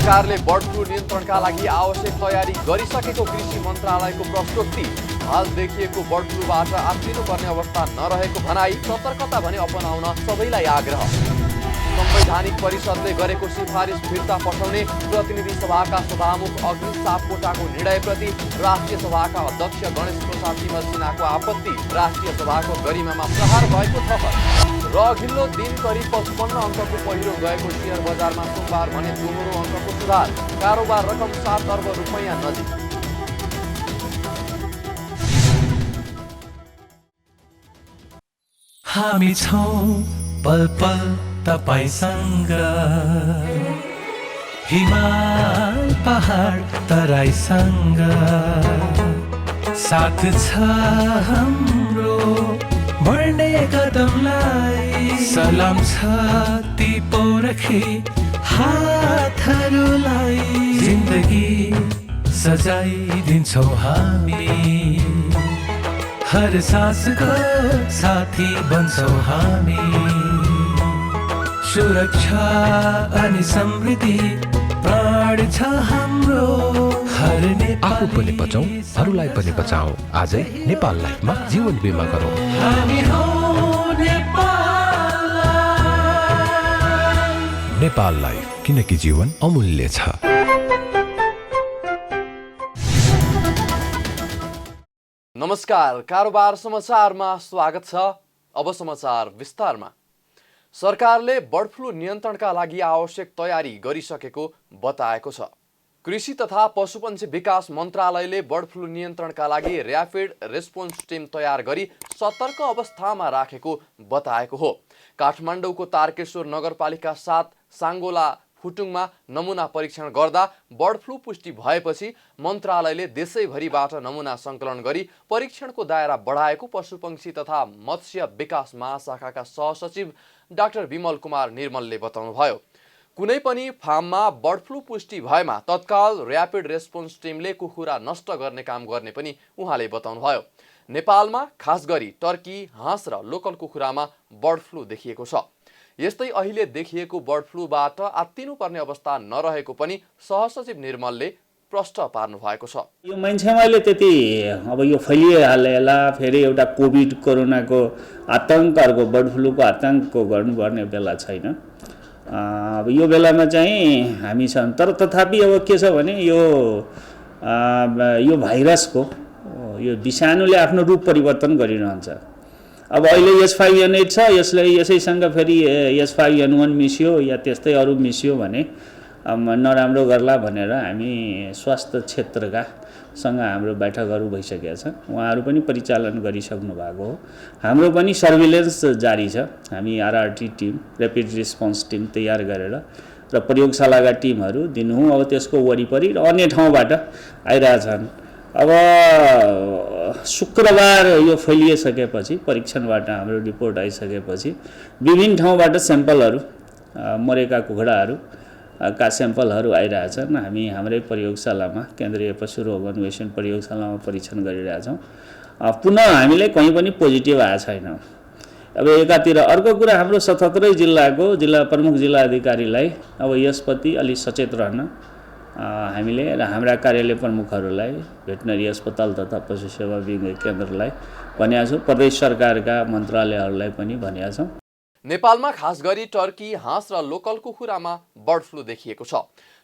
सरकारले bird flu नियन्त्रणका लागि आवश्यक तयारी गरिसकेको कृषि मन्त्रालयको प्रस्तुति। हाल देखिएको बर्ड फ्लूबाट आत्तिनुपर्ने अवस्था नरहेको भनाई, सतर्कता भने अपनाउन सबैलाई आग्रह। संवैधानिक परिषदले गरेको सिफारिस फिर्ता पठाउने प्रतिनिधि सभाका सभामुख अग्नि सापकोटाको निर्णयप्रति राष्ट्रिय सभाका अध्यक्ष गणेश प्रसाद तिमल सिन्हाको आपत्ति। राष्ट्रिय सभाको गरिमामा प्रहार भएको खबर र अघिल्लो दिन करिब 55 अङ्कको पहिरो गएको शेयर बजारमा सोमबार भने दोहोरो अङ्कको सुधार। कारोबार रकम 7 अर्ब रुपैयाँ नजिक। हामी छौं पल पल तपाईसँग, हिमाल पहाड तराईसँग, साथ छ हाम्रो बढ्ने कदमलाई। सलाम छ ती पोरखी हातहरूलाई, जिन्दगी सजाइदिन्छौँ हामी, हर सासको साथी बन्छौँ हामी। सुरक्षा अनि समृद्धि प्राण छ हाम्रो, हर आफू पनि बचाऊ, अरूलाई पनि बचाऊ। आजै नेपाल लाइफमा जीवन बिमा गरौँ। हामी हौं नेपाल लाइफ। नेपाल लाइफ, किनकि जीवन अमूल्य छ। नमस्कार, कारोबार समाचारमा स्वागत छ। अब समाचार विस्तारमा। सरकारले बर्ड फ्लू नियन्त्रणका लागि आवश्यक तयारी गरिसकेको बताएको छ। कृषि तथा पशुपन्छी विकास मन्त्रालयले बर्ड फ्लू नियन्त्रणका लागि र्यापिड रेस्पोन्स टिम तयार गरी सतर्क अवस्थामा राखेको बताएको हो। काठमाडौँको तारकेश्वर नगरपालिका 7 साङ्गोला फुटुङमा नमुना परीक्षण गर्दा बर्ड फ्लू पुष्टि भएपछि मन्त्रालयले देशैभरिबाट नमुना सङ्कलन गरी परीक्षणको दायरा बढाएको पशुपक्षी तथा मत्स्य विकास महाशाखाका सहसचिव डाक्टर विमल कुमार निर्मलले बताउनुभयो। कुनै पनि फार्ममा बर्ड फ्लू पुष्टि भएमा तत्काल र्यापिड रेस्पोन्स टिमले कुखुरा नष्ट गर्ने काम गर्ने पनि उहाँले बताउनुभयो। नेपालमा खास गरी टर्की, हाँस र लोकल कुखुरामा बर्ड फ्लू देखिएको छ। यस्तै अहिले देखिएको बर्ड फ्लूबाट आत्तिनुपर्ने अवस्था नरहेको पनि सहसचिव निर्मलले प्रश्न पार्नु भएको छ। यो मान्छेमाले त्यति अब यो फैलिहालेला, फेरि एउटा कोभिड कोरोनाको आतङ्कहरूको बर्ड फ्लूको आतङ्कको गर्नुपर्ने बेला छैन। अब यो बेलामा चाहिँ हामी छन्, तर तथापि अब के छ भने यो भाइरसको यो विषाणुले आफ्नो रूप परिवर्तन गरिरहन्छ। अब अहिले H5N8 छ, यसैसँग फेरि H5N1 मिसियो या त्यस्तै अरू मिसियो भने नराम्रो गर्ला भनेर हामी स्वास्थ्य क्षेत्रका सँग हाम्रो बैठकहरू भइसकेका छ। उहाँहरू पनि परिचालन गरिसक्नु भएको हो। हाम्रो पनि सर्भिलेन्स जारी छ। हामी RRT team, rapid response team तयार गरेर र प्रयोगशालाका टिमहरू दिनहुँ अब त्यसको वरिपरि र अन्य ठाउँबाट आइरहेछन्। अब शुक्रबार यो फैलिसकेपछि, परीक्षणबाट हाम्रो रिपोर्ट आइसकेपछि विभिन्न ठाउँबाट स्याम्पलहरू, मरेका कुखुराहरू का स्याम्पलहरू आइरहेछन्। हामी हाम्रै प्रयोगशालामा, केन्द्रीय पशु रोग अन्वेषण प्रयोगशालामा परीक्षण गरिरहेछौँ। पुनः हामीले कहीँ पनि पोजिटिभ आएको छैन। अब एकातिर अर्को कुरा, हाम्रो 77 जिल्लाको जिल्ला प्रमुख जिल्ला अधिकारीलाई अब यसप्रति अलि सचेत रहन हामीले र हाम्रा कार्यालय प्रमुखहरूलाई, भेटनरी अस्पताल तथा पशु सेवा विज्ञ केन्द्रलाई भनेका छौँ। प्रदेश सरकारका मन्त्रालयहरूलाई पनि भनेका छौँ। नेपालमा खास गरी टर्की, हाँस र लोकल कुखुरामा बर्ड फ्लू देखिएको छ।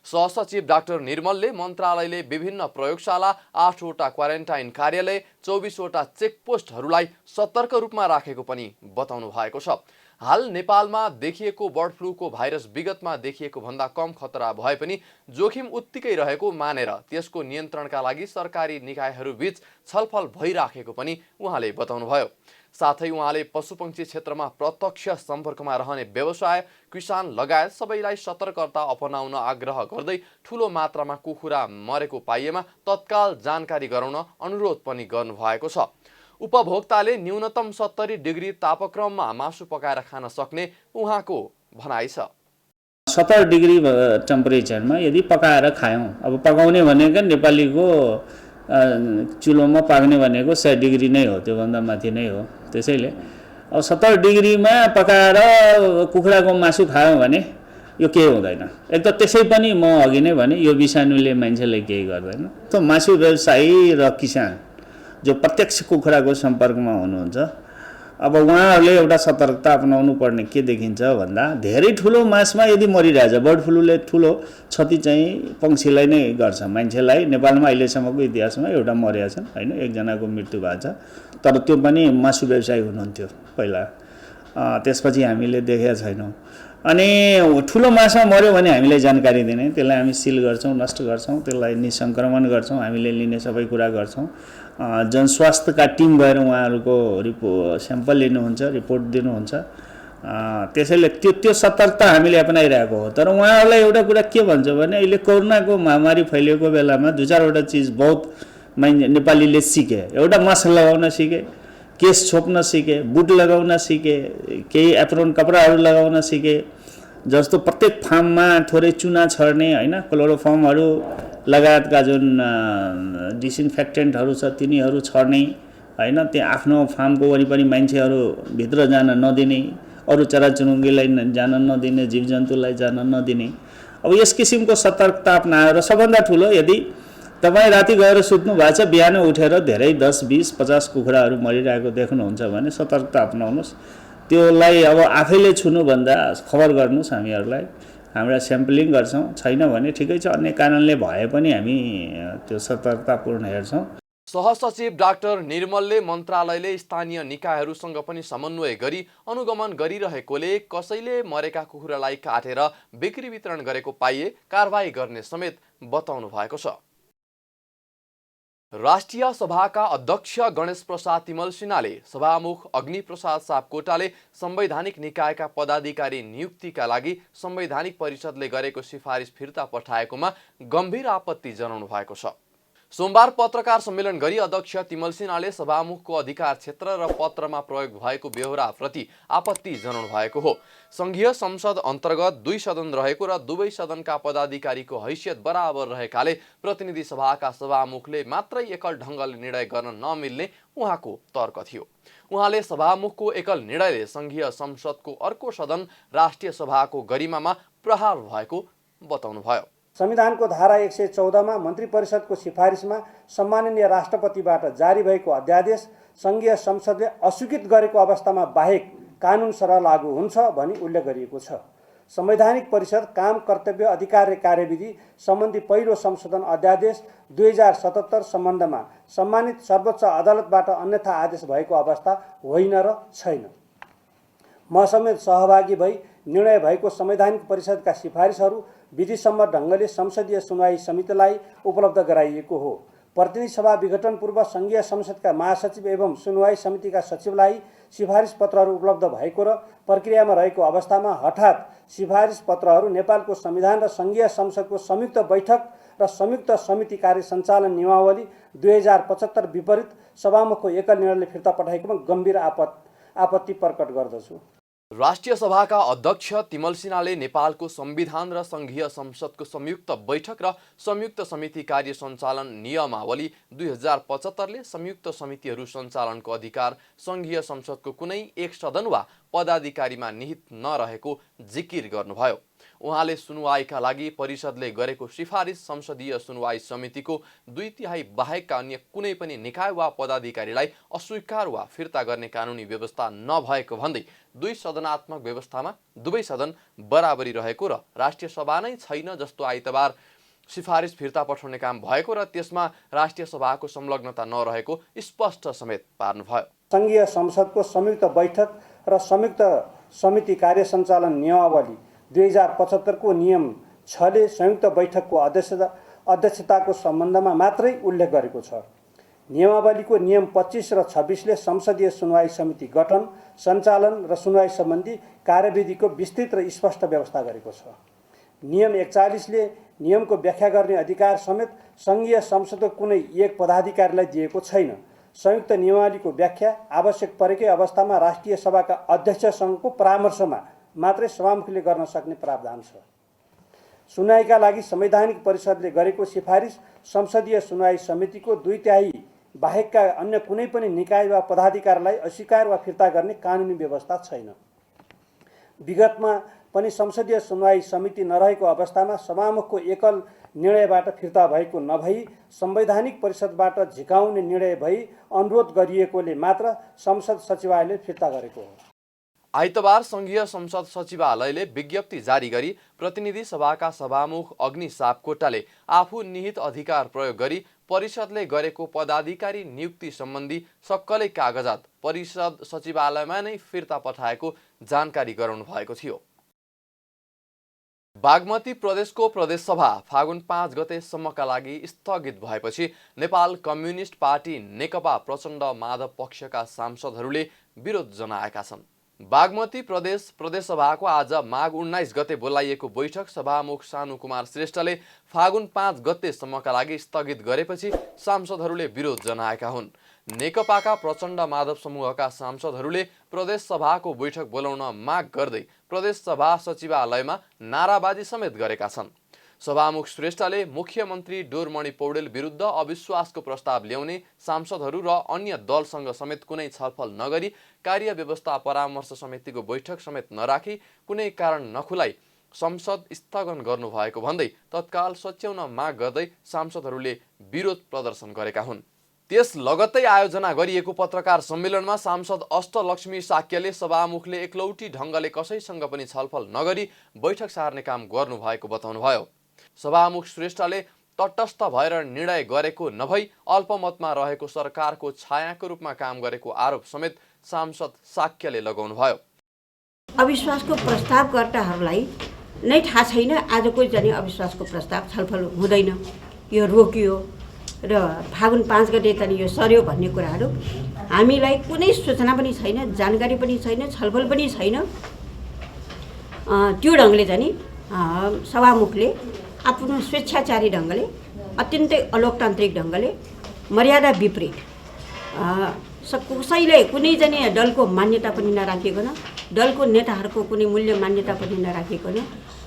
सहसचिव डाक्टर निर्मलले मन्त्रालयले विभिन्न प्रयोगशाला, 8 वटा क्वारेन्टाइन कार्यालय, 24 वटा चेकपोस्टहरूलाई सतर्क रूपमा राखेको पनि बताउनु भएको छ। हाल नेपालमा देखिएको बर्ड फ्लूको भाइरस विगतमा देखिएको भन्दा कम खतरा भए पनि जोखिम उत्तिकै रहेको मानेर त्यसको नियन्त्रणका लागि सरकारी निकायहरूबीच छलफल भइराखेको पनि उहाँले बताउनुभयो। साथै उहाँले पशुपक्षी क्षेत्रमा प्रत्यक्ष सम्पर्कमा रहने व्यवसाय, किसान लगायत सबैलाई सतर्कता अपनाउन आग्रह गर्दै ठूलो मात्रामा कुखुरा मरेको पाइएमा तत्काल जानकारी गराउन अनुरोध पनि गर्नुभएको छ। उपभोक्ताले न्यूनतम 70 डिग्री तापक्रममा मासु पकाएर खान सक्ने उहाँको भनाइ छ। 70 डिग्री टेम्परेचरमा यदि पकाएर खायौँ, अब पकाउने भनेको नेपालीको चुलोमा पाक्ने भनेको 100 डिग्री नै हो, त्योभन्दा माथि नै हो। त्यसैले अब 70 डिग्रीमा पकाएर कुखुराको मासु खायौँ भने यो केही हुँदैन। एक त त्यसै पनि म अघि नै भने यो विषाणुले मान्छेलाई केही गर्दैन। त मासु व्यवसायी र किसान जो प्रत्यक्ष कुखुराको सम्पर्कमा हुनुहुन्छ, अब उहाँहरूले एउटा सतर्कता अपनाउनु पर्ने के देखिन्छ भन्दा धेरै ठुलो मासमा यदि मरिरहेछ, बर्ड फ्लूले ठुलो क्षति चाहिँ पक्षीलाई नै गर्छ। मान्छेलाई नेपालमा अहिलेसम्मको इतिहासमा एउटा मरेका छन् होइन, एकजनाको मृत्यु भएको छ, तर त्यो पनि मासु व्यवसायी हुनुहुन्थ्यो पहिला। त्यसपछि हामीले देखेका छैनौँ। अनि ठुलो माछा मऱ्यो भने हामीलाई जानकारी दिने, त्यसलाई हामी सिल गर्छौँ, नष्ट गर्छौँ, त्यसलाई निसङ्क्रमण गर्छौँ, हामीले लिने सबै कुरा गर्छौँ। जनस्वास्थ्यका टिम गएर उहाँहरूको स्याम्पल लिनुहुन्छ, रिपोर्ट दिनुहुन्छ। त्यसैले त्यो सतर्कता हामीले अपनाइरहेको हो। तर उहाँहरूलाई एउटा कुरा के भन्छ भने अहिले कोरोनाको महामारी फैलिएको बेलामा 2-4वटा चिज बहुत नेपालीले सिके। एउटा मास्क लगाउन सिके, केस छोप्न सिके, बुट लगाउन सिके, केही एप्रोन कपडाहरू लगाउन सिके, जस्तो प्रत्येक फार्ममा थोरै चुना छर्ने होइन, क्लोरोफर्महरू लगायतका जुन डिसइन्फेक्टेन्टहरू छ तिनीहरू छर्ने होइन, त्यहाँ आफ्नो फार्मको वरिपरि मान्छेहरू भित्र जान नदिने, अरू चराचुरुङ्गीलाई जान नदिने, जीवजन्तुलाई जान नदिने। अब यस किसिमको सतर्कता अपनाएर सबभन्दा ठुलो, यदि तपाईँ राति गएर सुत्नु भएको छ, बिहान उठेर धेरै 10, 20, 50 कुखुराहरू मरिरहेको देख्नुहुन्छ भने सतर्कता अपनाउनुहोस्। त्यसलाई अब आफैले छुनुभन्दा खबर गर्नुहोस् हामीहरूलाई, हाम्रा स्याम्पलिङ गर्छौँ। छैन भने ठिकै छ, अन्य कारणले भए पनि हामी त्यो सतर्कतापूर्ण हेर्छौँ। सहसचिव डाक्टर निर्मलले मन्त्रालयले स्थानीय निकायहरूसँग पनि समन्वय गरी अनुगमन गरिरहेकोले कसैले मरेका कुखुरालाई काटेर बिक्री वितरण गरेको पाइए कारबाही गर्ने समेत बताउनु भएको छ। राष्ट्रिय सभाका अध्यक्ष गणेश प्रसाद तिमल सिन्हाले सभामुख अग्नि प्रसाद सापकोटाले संवैधानिक निकायका पदाधिकारी नियुक्तिका लागि संवैधानिक परिषदले गरेको सिफारिस फिर्ता पठाएकोमा गम्भीर आपत्ति जनाउनु भएको छ। सोमबार पत्रकार सम्मेलन गरी अध्यक्ष तिमल सिन्हाले सभामुखको अधिकार क्षेत्र र पत्रमा प्रयोग भएको बेहोराप्रति आपत्ति जनाउनु भएको हो। संघीय संसद अन्तर्गत 2 सदन रहेको र दुवै सदनका पदाधिकारीको हैसियत बराबर रहेकाले प्रतिनिधि सभाका सभामुखले मात्रै एकल ढङ्गले निर्णय गर्न नमिल्ने उहाँको तर्क थियो। उहाँले सभामुखको एकल निर्णयले संघीय संसदको अर्को सदन राष्ट्रिय सभाको गरिमामा प्रहार भएको बताउनुभयो। संविधानको धारा 114 मा मन्त्री परिषदको सिफारिसमा सम्माननीय राष्ट्रपतिबाट जारी भएको अध्यादेश संघीय संसदले अस्वीकृत गरेको अवस्थामा बाहेक कानुन सरह लागू हुन्छ भनी उल्लेख गरिएको छ। संवैधानिक परिषद काम, कर्तव्य, अधिकार र कार्यविधि सम्बन्धी पहिलो संशोधन अध्यादेश 2077 सम्बन्धमा सम्मानित सर्वोच्च अदालतबाट अन्यथा आदेश भएको अवस्था होइन र छैन। म समेत सहभागी भई निर्णय भएको संवैधानिक परिषदका सिफारिसहरू विधिसम्मत ढङ्गले संसदीय सुनवाई समितिलाई उपलब्ध गराइएको हो। प्रतिनिधि सभा विघटन पूर्व संघीय संसदका महासचिव एवं सुनवाई समितिका सचिवलाई सिफारिस पत्रहरू उपलब्ध भएको र प्रक्रियामा रहेको अवस्थामा हठात सिफारिस पत्रहरू नेपालको संविधान र संघीय संसदको संयुक्त बैठक र संयुक्त समिति कार्य सञ्चालन नियमावली 2075 विपरीत सभामुखको एकल निर्णयले फिर्ता पठाएकोमा गम्भीर आपत्ति प्रकट गर्दछु। राष्ट्रिय सभाका अध्यक्ष तिमल सिन्हाले नेपालको संविधान र संघीय संसदको संयुक्त बैठक र संयुक्त समिति कार्य सञ्चालन नियमावली 2075 ले संयुक्त समितिहरू सञ्चालनको अधिकार संघीय संसदको कुनै एक सदन वा पदाधिकारीमा निहित नरहेको जिकिर गर्नुभयो। उहाँले सुनवाईका लागि परिषदले गरेको सिफारिस संसदीय सुनवाई समितिको 2/3 बाहेकका अन्य कुनै पनि निकाय वा पदाधिकारीलाई अस्वीकार वा फिर्ता गर्ने कानुनी व्यवस्था नभएको भन्दै 2 सदनात्मक व्यवस्थामा दुवै सदन बराबरी रहेको र राष्ट्रिय सभा नै छैन जस्तो आइतबार सिफारिस फिर्ता पठाउने काम भएको र त्यसमा राष्ट्रिय सभाको संलग्नता नरहेको स्पष्ट समेत पार्नुभयो। संघीय संसदको संयुक्त बैठक र संयुक्त समिति कार्य सञ्चालन नियमावली 2075 को नियम 6 ले संयुक्त बैठकको अध्यक्षताको सम्बन्धमा मात्रै उल्लेख गरेको छ। नियमावलीको नियम 25 र 26 ले संसदीय सुनवाई समिति गठन, सञ्चालन र सुनवाई सम्बन्धी कार्यविधिको विस्तृत र स्पष्ट व्यवस्था गरेको छ। नियम 41 ले नियमको व्याख्या गर्ने अधिकार समेत संघीय संसदको कुनै एक पदाधिकारीलाई दिएको छैन। संयुक्त नियमावलीको व्याख्या आवश्यक परेकै अवस्थामा राष्ट्रिय सभाका अध्यक्षसँगको परामर्शमा मात्रै सभामुखले गर्न सक्ने प्रावधान छ। सुनवाईका लागि संवैधानिक परिषदले गरेको सिफारिस संसदीय सुनवाई समितिको 2/3 बाहेकका अन्य कुनै पनि निकाय वा पदाधिकारीलाई अस्वीकार वा फिर्ता गर्ने कानुनी व्यवस्था छैन। विगतमा पनि संसदीय सुनवाई समिति नरहेको अवस्थामा सभामुखको एकल निर्णयबाट फिर्ता भएको नभई संवैधानिक परिषदबाट झिकाउने निर्णय भई अनुरोध गरिएकोले मात्र संसद सचिवालयले फिर्ता गरेको हो। आइतबार संघीय संसद सचिवालयले विज्ञप्ति जारी गरी प्रतिनिधि सभाका सभामुख अग्नि सापकोटाले आफू निहित अधिकार प्रयोग गरी परिषदले गरेको पदाधिकारी नियुक्ति सम्बन्धी सक्कलै कागजात परिषद सचिवालयमा नै फिर्ता पठाएको जानकारी गराउनु भएको थियो। बागमती प्रदेशको प्रदेशसभा फागुन 5 गतेसम्मका लागि स्थगित भएपछि नेपाल कम्युनिस्ट पार्टी नेकपा प्रचण्ड माधव पक्षका सांसदहरूले विरोध जनाएका छन्। बागमती प्रदेशसभाको आज माघ 19 गते बोलाइएको बैठक सभामुख सानु कुमार श्रेष्ठले फागुन 5 गतेसम्मका लागि स्थगित गरेपछि सांसदहरूले विरोध जनाएका हुन्। नेकपाका प्रचण्ड माधव समूहका सांसदहरूले प्रदेशसभाको बैठक बोलाउन माग गर्दै प्रदेशसभा सचिवालयमा नाराबाजी समेत गरेका छन्। सभामुख श्रेष्ठले मुख्यमन्त्री डोरमणि पौडेल विरुद्ध अविश्वासको प्रस्ताव ल्याउने सांसदहरू र अन्य दलसँग समेत कुनै छलफल नगरी कार्य व्यवस्था परामर्श समितिको बैठक समेत नराखी कुनै कारण नखुलाई संसद स्थगन गर्नुभएको भन्दै तत्काल सच्याउन माग गर्दै सांसदहरूले विरोध प्रदर्शन गरेका हुन्। त्यस लगत्तै आयोजना गरिएको पत्रकार सम्मेलनमा सांसद अष्टलक्ष्मी साक्यले सभामुखले एकलौटी ढङ्गले कसैसँग पनि छलफल नगरी बैठक सार्ने काम गर्नुभएको बताउनुभयो। सभामुख श्रेष्ठले तटस्थ भएर निर्णय गरेको नभई अल्पमतमा रहेको सरकारको छायाको रूपमा काम गरेको आरोप समेत सांसद साक्यले लगाउनुभयो। अविश्वासको प्रस्तावकर्ताहरूलाई नै थाहा छैन आजको जाने अविश्वासको प्रस्ताव छलफल हुँदैन, यो रोकियो र फागुन 5 गते चाहिँ यो सर्यो भन्ने कुराहरू हामीलाई कुनै सूचना पनि छैन, जानकारी पनि छैन, छलफल पनि छैन। त्यो ढङ्गले चाहिँ सभामुखले आफ्नो स्वेच्छाचारी ढङ्गले अत्यन्तै अलोकतान्त्रिक ढङ्गले मर्यादा विपरीत कसैले कुनै चाहिँ दलको मान्यता पनि नराखिकन दलको नेताहरूको कुनै मूल्य मान्यता पनि नराखिकन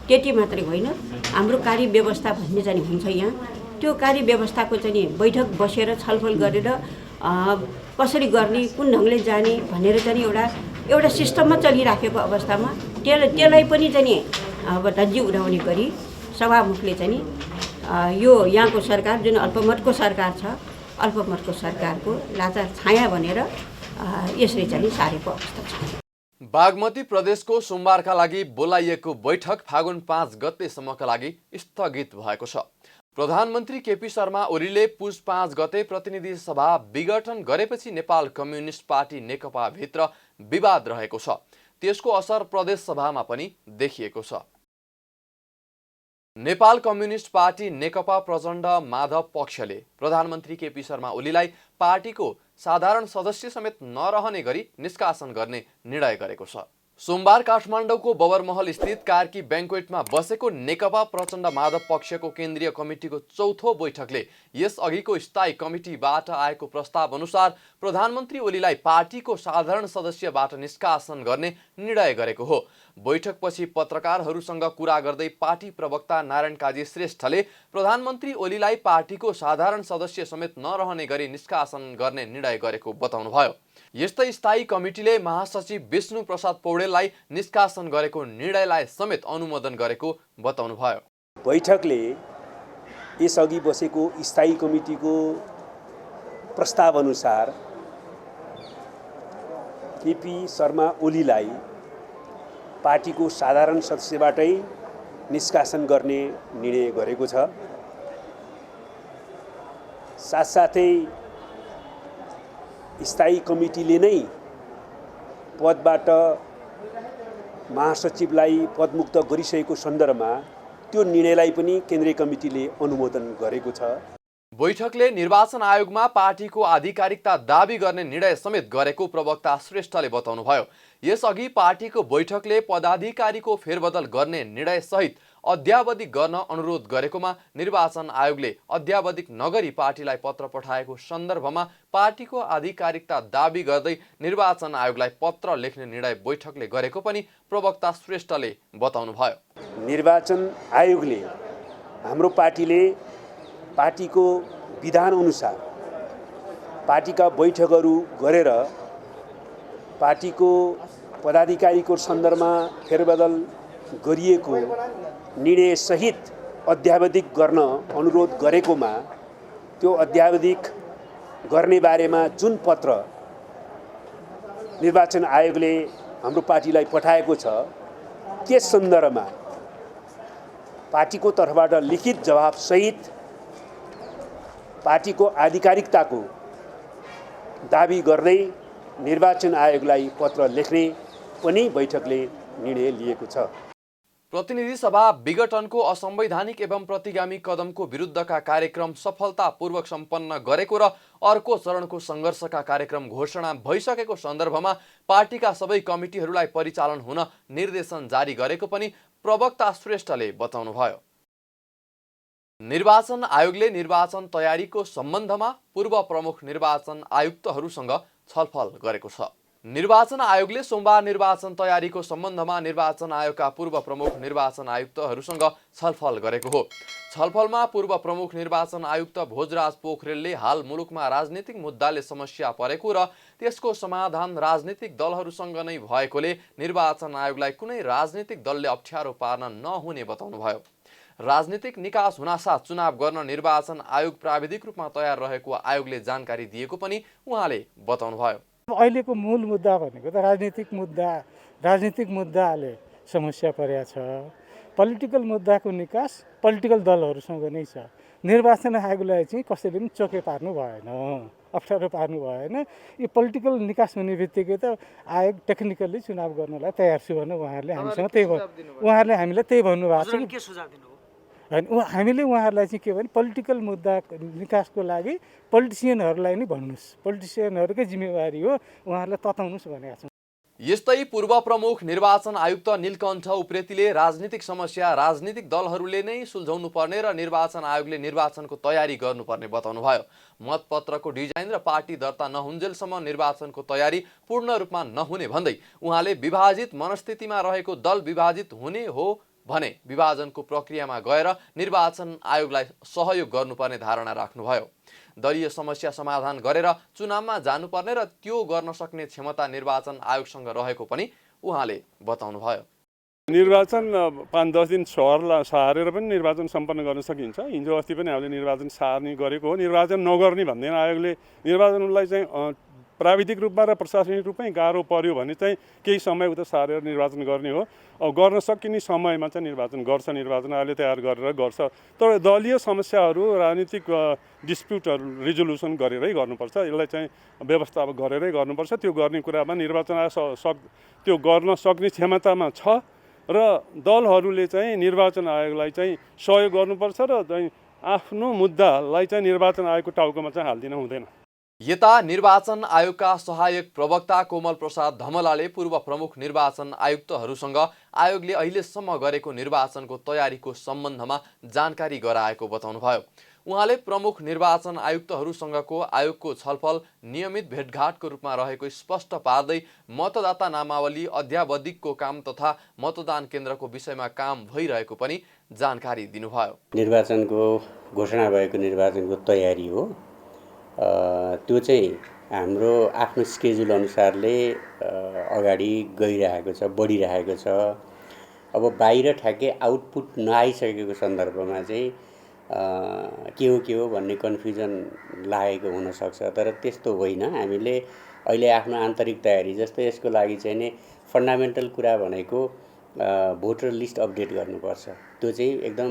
त्यति मात्रै होइन हाम्रो कार्य व्यवस्था भन्ने चाहिँ हुन्छ यहाँ त्यो कार्य व्यवस्थाको चाहिँ बैठक बसेर छलफल गरेर कसरी गर्ने कुन ढङ्गले जाने भनेर चाहिँ एउटा सिस्टममा चलिराखेको अवस्थामा त्यसलाई पनि चाहिँ अब धज्जी उडाउने गरी सभामुखले चाहिँ यो यहाँको सरकार जुन अल्पमतको सरकार छ अल्पमतको सरकारको लाचार छाया भनेर यसले चाहिँ सारेको अवस्था छ। बागमती प्रदेशको सोमबारका लागि बोलाइएको बैठक फागुन 5 गतेसम्मका लागि स्थगित भएको छ। प्रधानमन्त्री केपी शर्मा ओलीले पुस 5 गते प्रतिनिधि सभा विघटन गरेपछि नेपाल कम्युनिस्ट पार्टी नेकपा भित्र विवाद रहेको छ। त्यसको असर प्रदेश सभामा पनि देखिएको छ। नेपाल कम्युनिस्ट पार्टी नेकपा प्रचण्ड माधव पक्षले प्रधानमन्त्री केपी शर्मा ओलीलाई पार्टीको साधारण सदस्य समेत नरहने गरी निष्कासन गर्ने निर्णय गरेको छ। सोमबार काठमाडौँको बबरमहल स्थित कार्की ब्याङ्क्वेटमा बसेको नेकपा प्रचण्ड माधव पक्षको केन्द्रीय कमिटीको चौथो बैठकले यस अघिको स्थायी कमिटीबाट आएको प्रस्ताव अनुसार प्रधानमन्त्री ओलीलाई पार्टीको साधारण सदस्यबाट निष्कासन गर्ने निर्णय गरेको हो। बैठकपछि पत्रकारहरूसँग कुरा गर्दै पार्टी प्रवक्ता नारायण काजी श्रेष्ठले प्रधानमन्त्री ओलीलाई पार्टीको साधारण सदस्य समेत नरहने गरी निष्कासन गर्ने निर्णय गरेको बताउनुभयो। यस्तै स्थायी कमिटीले महासचिव विष्णु प्रसाद पौडेललाई निष्कासन गरेको निर्णयलाई समेत अनुमोदन गरेको बताउनुभयो। बैठकले यसअघि बसेको स्थायी कमिटीको प्रस्ताव अनुसार केपी शर्मा ओलीलाई पार्टीको साधारण सदस्यबाटै निष्कासन गर्ने निर्णय गरेको छ। साथसाथै स्थायी कमिटीले नै पदबाट महासचिवलाई पदमुक्त गरिसकेको सन्दर्भमा त्यो निर्णयलाई पनि केन्द्रीय कमिटीले अनुमोदन गरेको छ। बैठकले निर्वाचन आयोगमा पार्टीको आधिकारिकता दाबी गर्ने निर्णय समेत गरेको प्रवक्ता श्रेष्ठले बताउनुभयो। यसअघि पार्टीको बैठकले पदाधिकारीको फेरबदल गर्ने निर्णय सहित अध्यावधि गर्न अनुरोध गरेकोमा निर्वाचन आयोगले अध्यावधिक नगरी पार्टीलाई पत्र पठाएको सन्दर्भमा पार्टीको आधिकारिकता दाबी गर्दै निर्वाचन आयोगलाई पत्र लेख्ने निर्णय बैठकले गरेको पनि प्रवक्ता श्रेष्ठले बताउनुभयो। निर्वाचन आयोगले हाम्रो पार्टीले पार्टीको विधान अनुसार पार्टीका बैठकहरू गरेर पार्टीको पदाधिकारीको सन्दर्भमा फेरबदल गरिएको निर्णयसहित अध्यावधिक गर्न अनुरोध गरेकोमा त्यो अध्यावधिक गर्ने बारेमा जुन पत्र निर्वाचन आयोगले हाम्रो पार्टीलाई पठाएको छ त्यस सन्दर्भमा पार्टीको तर्फबाट लिखित जवाफसहित पार्टीको आधिकारिकताको दाबी गर्दै निर्वाचन आयोगलाई पत्र लेख्ने पनि बैठकले निर्णय लिएको छ। प्रतिनिधि सभा विघटनको असंवैधानिक एवं प्रतिगामी कदमको विरुद्धका कार्यक्रम सफलतापूर्वक सम्पन्न गरेको र अर्को चरणको सङ्घर्षका कार्यक्रम घोषणा भइसकेको सन्दर्भमा पार्टीका सबै कमिटीहरूलाई परिचालन हुन निर्देशन जारी गरेको पनि प्रवक्ता श्रेष्ठले बताउनुभयो। निर्वाचन आयोगले निर्वाचन तयारीको सम्बन्धमा पूर्व प्रमुख निर्वाचन आयुक्तहरूसँग छलफल गरेको छ। निर्वाचन आयोगले सोमबार निर्वाचन तयारीको सम्बन्धमा निर्वाचन आयोगका पूर्व प्रमुख निर्वाचन आयुक्तहरूसँग छलफल गरेको हो। छलफलमा पूर्व प्रमुख निर्वाचन आयुक्त भोजराज पोखरेलले हाल मुलुकमा राजनीतिक मुद्दाले समस्या परेको र त्यसको समाधान राजनीतिक दलहरूसँग नै भएकोले निर्वाचन आयोगलाई कुनै राजनीतिक दलले अप्ठ्यारो पार्न नहुने बताउनुभयो। राजनीतिक निकास हुनासाथ चुनाव गर्न निर्वाचन आयोग प्राविधिक रूपमा तयार रहेको आयोगले जानकारी दिएको पनि उहाँले बताउनुभयो। अहिलेको मूल मुद्दा भनेको त राजनीतिक मुद्दाले समस्या परेको छ। पोलिटिकल मुद्दाको निकास पोलिटिकल दलहरूसँग नै छ। निर्वाचन आयोगलाई चाहिँ कसैले पनि चोके पार्नु भएन, अप्ठ्यारो पार्नु भएन। यो पोलिटिकल निकास हुने बित्तिकै त आयोग टेक्निकल्ली चुनाव गर्नलाई तयार छु भने उहाँहरूले हामीसँग उहाँहरूले हामीलाई त्यही भन्नुभएको छ। हामीले उहाँहरूलाई चाहिँ के भने पोलिटिकल मुद्दा निकासको लागि पोलिटिसियनहरूलाई नै भन्नुहोस्, पोलिटिसियनहरूकै जिम्मेवारी हो, उहाँहरूलाई तताउनुहोस् भनेका छौँ। यस्तै पूर्व प्रमुख निर्वाचन आयुक्त नीलकण्ठ उप्रेतीले राजनीतिक समस्या राजनीतिक दलहरूले नै सुल्झाउनु पर्ने र निर्वाचन आयोगले निर्वाचनको तयारी गर्नुपर्ने बताउनुभयो। मतपत्रको डिजाइन र पार्टी दर्ता नहुन्जेलसम्म निर्वाचनको तयारी पूर्ण रूपमा नहुने भन्दै उहाँले विभाजित मनस्थितिमा रहेको दल विभाजित हुने हो भने विभाजनको प्रक्रियामा गएर निर्वाचन आयोगलाई सहयोग गर्नुपर्ने धारणा राख्नुभयो। दलीय समस्या समाधान गरेर चुनावमा जानुपर्ने र त्यो गर्न सक्ने क्षमता निर्वाचन आयोगसँग रहेको पनि उहाँले बताउनुभयो। निर्वाचन 5-10 दिन सारेर पनि निर्वाचन सम्पन्न गर्न सकिन्छ। हिजो अस्ति पनि हामीले निर्वाचन सार्ने गरेको हो। निर्वाचन नगर्ने भन्दैन आयोगले। निर्वाचनलाई चाहिँ प्राविधिक रूपमा र प्रशासनिक रूपमै गाह्रो पर्यो भने चाहिँ केही समय उता सारेर निर्वाचन गर्ने हो। गर्न सकिने समयमा चाहिँ निर्वाचन गर्छ, निर्वाचन आयोगले तयार गरेर गर्छ। तर दलीय समस्याहरू राजनीतिक डिस्प्युटहरू रिजोल्युसन गरेरै गर्नुपर्छ। यसलाई चाहिँ व्यवस्था गरेरै गर्नुपर्छ। त्यो गर्ने कुरामा निर्वाचन आयोग त्यो गर्न सक्ने क्षमतामा छ र दलहरूले चाहिँ निर्वाचन आयोगलाई चाहिँ सहयोग गर्नुपर्छ र चाहिँ आफ्नो मुद्दालाई चाहिँ निर्वाचन आयोगको टाउकोमा चाहिँ हालिदिन हुँदैन। यता निर्वाचन आयोगका सहायक प्रवक्ता कोमल प्रसाद धमलाले पूर्व प्रमुख निर्वाचन आयुक्तहरूसँग आयोगले अहिलेसम्म गरेको निर्वाचनको तयारीको सम्बन्धमा जानकारी गराएको बताउनुभयो। उहाँले प्रमुख निर्वाचन आयुक्तहरूसँगको आयोगको छलफल नियमित भेटघाटको रूपमा रहेको स्पष्ट पार्दै मतदाता नामावली अध्यावधिकको काम तथा मतदान केन्द्रको विषयमा काम भइरहेको पनि जानकारी दिनुभयो। निर्वाचनको घोषणा भएको निर्वाचनको तयारी हो, त्यो चाहिँ हाम्रो आफ्नो स्केड्युल अनुसारले अगाडि गइरहेको छ, बढिरहेको छ। अब बाहिर ठ्याक्कै आउटपुट नआइसकेको सन्दर्भमा चाहिँ के हो भन्ने कन्फ्युजन लागेको हुनसक्छ। तर त्यस्तो होइन। हामीले अहिले आफ्नो आन्तरिक तयारी जस्तै यसको लागि चाहिँ नि फन्डामेन्टल कुरा भनेको भोटर लिस्ट अपडेट गर्नुपर्छ। त्यो चाहिँ एकदम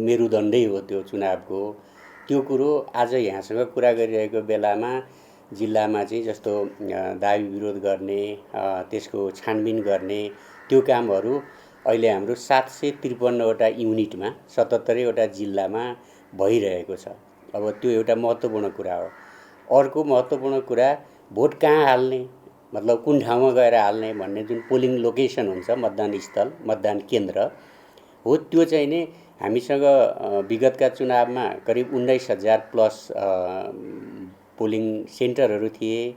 मेरुदण्डै हो त्यो चुनावको। त्यो कुरो आज यहाँसँग कुरा गरिरहेको बेलामा जिल्लामा चाहिँ जस्तो दाबी विरोध गर्ने, त्यसको छानबिन गर्ने त्यो कामहरू अहिले हाम्रो 753वटा युनिटमा 77वटा जिल्लामा भइरहेको छ। अब त्यो एउटा महत्त्वपूर्ण कुरा हो। अर्को महत्त्वपूर्ण कुरा भोट कहाँ हाल्ने, मतलब कुन ठाउँमा गएर हाल्ने भन्ने जुन पोलिङ लोकेसन हुन्छ, मतदान स्थल, मतदान केन्द्र हो, त्यो चाहिँ नि हामीसँग विगतका चुनावमा करिब 19,000 प्लस पोलिङ सेन्टरहरू थिए।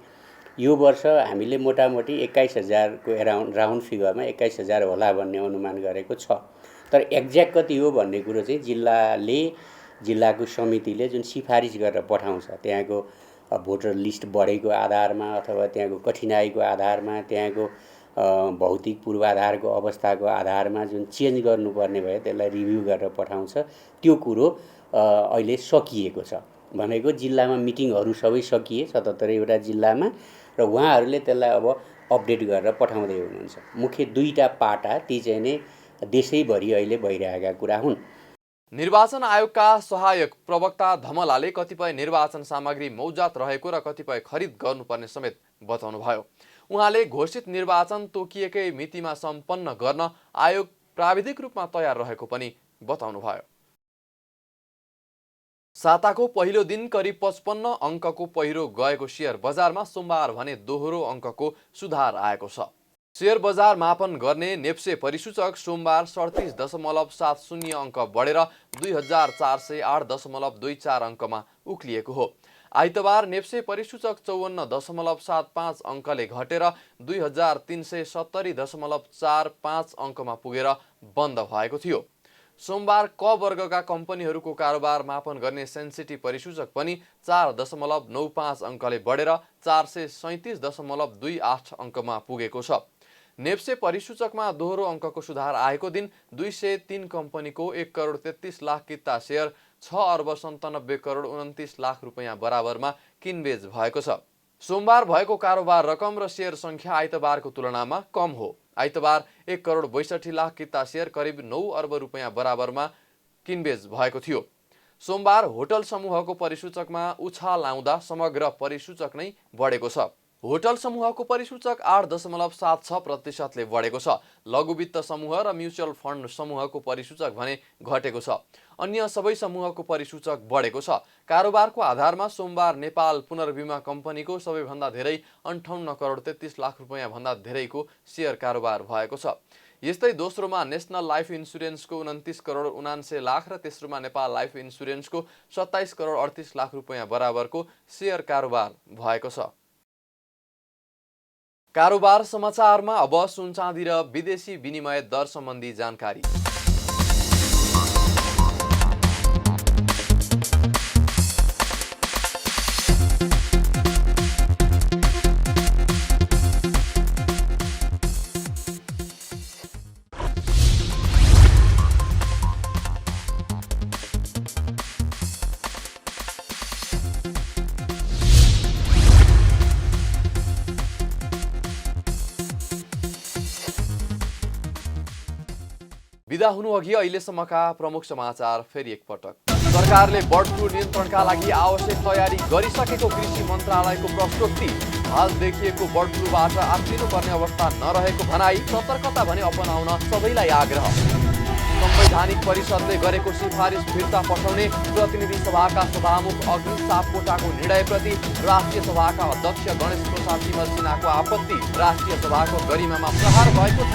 यो वर्ष हामीले मोटामोटी 21,000को राउन्ड फिगरमा 21,000 होला भन्ने अनुमान गरेको छ। तर एक्ज्याक्ट कति हो भन्ने कुरो चाहिँ जिल्लाको समितिले जुन सिफारिस गरेर पठाउँछ, त्यहाँको भोटर लिस्ट बढेको आधारमा अथवा त्यहाँको कठिनाइको आधारमा, त्यहाँको भौतिक पूर्वाधारको अवस्थाको आधारमा जुन चेन्ज गर्नुपर्ने भयो त्यसलाई रिभ्यू गरेर पठाउँछ त्यो कुरो अहिले सकिएको छ भनेको जिल्लामा मिटिङहरू सबै सकिए 77वटा जिल्लामा र उहाँहरूले त्यसलाई अब अपडेट गरेर पठाउँदै हुनुहुन्छ मुख्य दुईटा पाटा ती चाहिँ नै देशैभरि अहिले भइरहेका कुरा हुन् निर्वाचन आयोगका सहायक प्रवक्ता धमलाले कतिपय निर्वाचन सामग्री मौजात रहेको र कतिपय खरिद गर्नुपर्ने समेत बताउनुभयो उहाँले घोषित निर्वाचन तोकिएकै मितिमा सम्पन्न गर्न आयोग प्राविधिक रूपमा तयार रहेको पनि बताउनुभयो साताको पहिलो दिन करिब 55 अङ्कको पहिरो गएको शेयर बजारमा सोमबार भने दोहोरो अङ्कको सुधार आएको छ शेयर बजार मापन गर्ने नेप्से परिसूचक सोमबार 37.70 अङ्क बढेर 2408.24 अङ्कमा उक्लिएको हो आइतबार नेप्से परिसूचक 54.75 अङ्कले घटेर 2370.45 अङ्कमा पुगेर बन्द भएको थियो सोमबार क वर्गका कम्पनीहरूको कारोबार मापन गर्ने सेन्सिटिभ परिसूचक पनि 4.95 अङ्कले बढेर 437.28 अङ्कमा पुगेको छ नेप्से परिसूचकमा दोहोरो अङ्कको सुधार आएको दिन 203 कम्पनीको 1 करोड 33 लाख किता शेयर 6 अर्ब 97 करोड 29 लाख रुपैयाँ बराबरमा किनबेच भएको छ सोमबार भएको कारोबार रकम र शेयर संख्या आइतबारको तुलनामा कम हो आइतबार 1 करोड 62 लाख किता शेयर करिब 9 अर्ब रुपैयाँ बराबरमा किनबेच भएको थियो सोमबार होटल समूहको परिसूचकमा उछाल आउँदा समग्र परिसूचक नै बढेको छ होटल समूहको परिसूचक 8.76% ले बढेको छ लघु वित्त समूह र म्युचुअल फन्ड समूहको परिसूचक भने घटेको छ अन्य सबै समूहको परिसूचक बढेको छ कारोबारको आधारमा सोमबार नेपाल पुनर्बीमा कम्पनीको सबैभन्दा धेरै 58 करोड 33 लाख रुपैयाँ भन्दा धेरैको शेयर कारोबार भएको छ यस्तै दोस्रोमा नेशनल लाइफ इन्स्योरेन्सको 29 करोड 79 लाख र तेस्रोमा नेपाल लाइफ इन्स्योरेन्सको 27 करोड 38 लाख रुपैयाँ बराबरको शेयर कारोबार भएको छ कारोबार समाचारमा अब सुन चाँदी र विदेशी विनिमय दर सम्बन्धी जानकारी विदा हुनुअघि अहिलेसम्मका प्रमुख समाचार फेरि एकपटक सरकारले बर्ड फ्लू नियन्त्रणका लागि आवश्यक तयारी गरिसकेको कृषि मन्त्रालयको प्रश्नोक्ति हाल देखिएको बर्ड फ्लूबाट आत्तिनुपर्ने अवस्था नरहेको भनाई सतर्कता भने अपनाउन सबैलाई आग्रह संवैधानिक परिषदले गरेको सिफारिस फिर्ता पठाउने प्रतिनिधि सभाका सभामुख अग्नि सापकोटाको निर्णयप्रति राष्ट्रिय सभाका अध्यक्ष गणेश प्रसाद विमल सिन्हाको आपत्ति राष्ट्रिय सभाको गरिमामा प्रहार भएको छ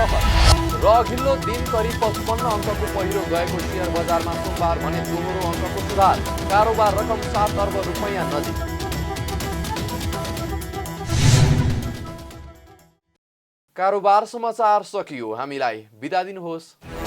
र अघिल्लो दिन करिब 55 अङ्कको पहिरो गएको शेयर बजारमा सोमबार भने दोहोरो अङ्कको सुधार कारोबार रकम 7 अर्ब रुपैयाँ नजिक कारोबार समाचार सकियो हामीलाई बिदा दिनुहोस्